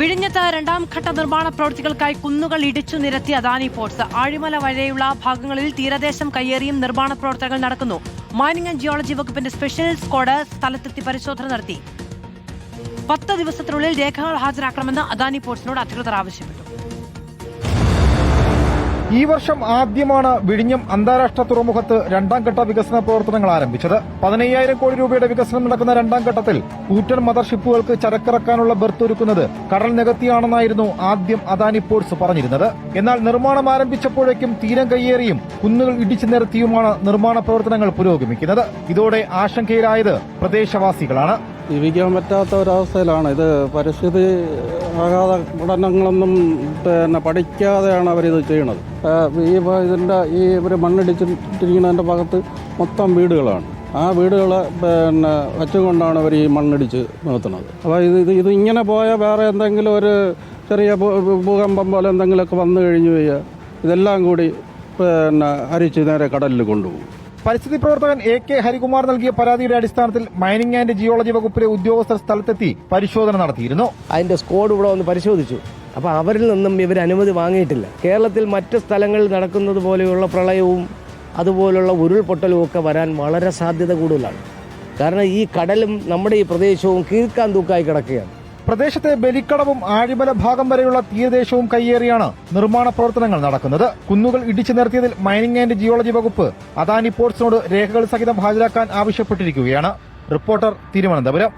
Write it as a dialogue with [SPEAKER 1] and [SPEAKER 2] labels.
[SPEAKER 1] വിഴിഞ്ഞത്ത് രണ്ടാം ഘട്ട നിർമ്മാണ പ്രവൃത്തികൾക്കായി കുന്നുകൾ ഇടിച്ചു നിരത്തി അദാനി പോർട്സ്. ആഴിമല വരെയുള്ള ഭാഗങ്ങളിൽ തീരദേശം കയ്യേറിയും നിർമ്മാണ പ്രവർത്തനങ്ങൾ നടക്കുന്നു. മൈനിംഗ് ആൻഡ് ജിയോളജി വകുപ്പിന്റെ സ്പെഷ്യൽ സ്ക്വാഡ് സ്ഥലത്തെത്തി പരിശോധന നടത്തി. 10 ദിവസത്തിനുള്ളിൽ രേഖകൾ ഹാജരാക്കണമെന്ന് അദാനി പോർട്സിനോട് അധികൃതർ ആവശ്യപ്പെട്ടു.
[SPEAKER 2] ഈ വർഷം ആദ്യമാണ് വിഴിഞ്ഞം അന്താരാഷ്ട്ര തുറമുഖത്ത് രണ്ടാം ഘട്ട വികസന പ്രവർത്തനങ്ങൾ ആരംഭിച്ചത്. 15,000 കോടി രൂപയുടെ വികസനം നടക്കുന്ന രണ്ടാം ഘട്ടത്തിൽ കൂറ്റൻ മദർഷിപ്പുകൾക്ക് ചരക്കിറക്കാനുള്ള ബർത്ത് ഒരുക്കുന്നത് കടൽ നികത്തിയാണെന്നായിരുന്നു ആദ്യം അദാനി പോർട്സ് പറഞ്ഞിരുന്നത്. എന്നാൽ നിർമ്മാണം ആരംഭിച്ചപ്പോഴേക്കും തീരം കയ്യേറിയും കുന്നുകൾ ഇടിച്ചു നിരത്തിയുമാണ് നിർമ്മാണ പ്രവർത്തനങ്ങൾ പുരോഗമിക്കുന്നത്. ഇതോടെ ആശങ്കയിലായത് പ്രദേശവാസികളാണ്.
[SPEAKER 3] ജീവിക്കാൻ പറ്റാത്ത ഒരവസ്ഥയിലാണ്. ഇത് പരിസ്ഥിതി ആഘാത പഠനങ്ങളൊന്നും പഠിക്കാതെയാണ് അവരിത് ചെയ്യുന്നത്. ഇതിൻ്റെ ഇവർ മണ്ണിടിച്ചിട്ടിരിക്കുന്നതിൻ്റെ ഭാഗത്ത് മൊത്തം വീടുകളാണ്. ആ വീടുകളെ വച്ചുകൊണ്ടാണ് അവർ ഈ മണ്ണിടിച്ച് നിർത്തുന്നത്. അപ്പോൾ ഇത് ഇങ്ങനെ പോയാൽ വേറെ എന്തെങ്കിലും ഒരു ചെറിയ ഭൂകമ്പം പോലെ എന്തെങ്കിലുമൊക്കെ വന്നു കഴിഞ്ഞു കഴിഞ്ഞാൽ ഇതെല്ലാം കൂടി അരിച്ച് നേരെ കടലിൽ കൊണ്ടുപോകും.
[SPEAKER 2] പരിസ്ഥിതി പ്രവർത്തകൻ AK ഹരികുമാർ നൽകിയ പരാതിയുടെ അടിസ്ഥാനത്തിൽ മൈനിംഗ് ആൻഡ് ജിയോളജി വകുപ്പിലെ ഉദ്യോഗസ്ഥർ സ്ഥലത്തെത്തി പരിശോധന നടത്തിയിരുന്നു.
[SPEAKER 4] അതിന്റെ സ്ക്വാഡ് ഇവിടെ വന്ന് പരിശോധിച്ചു. അപ്പോൾ അവരിൽ നിന്നും ഇവർ അനുമതി വാങ്ങിയിട്ടില്ല. കേരളത്തിൽ മറ്റ് സ്ഥലങ്ങളിൽ നടക്കുന്നത് പോലെയുള്ള പ്രളയവും അതുപോലുള്ള ഉരുൾപൊട്ടലും ഒക്കെ വരാൻ വളരെ സാധ്യത കൂടുതലാണ്. കാരണം ഈ കടലും നമ്മുടെ ഈ പ്രദേശവും കീഴ്ക്കാൻ തൂക്കായി കിടക്കുകയാണ്.
[SPEAKER 2] പ്രദേശത്തെ ബലിക്കടവും ആഴിമല ഭാഗം വരെയുള്ള തീരദേശവും കയ്യേറിയാണ് നിർമ്മാണ പ്രവർത്തനങ്ങൾ നടക്കുന്നത്. കുന്നുകൾ ഇടിച്ചു നിരത്തിയതിൽ മൈനിംഗ് ആൻഡ് ജിയോളജി വകുപ്പ് അദാനി പോർട്സിനോട് രേഖകൾ സഹിതം ഹാജരാക്കാൻ ആവശ്യപ്പെട്ടിരിക്കുകയാണ്. റിപ്പോർട്ടർ, തിരുവനന്തപുരം.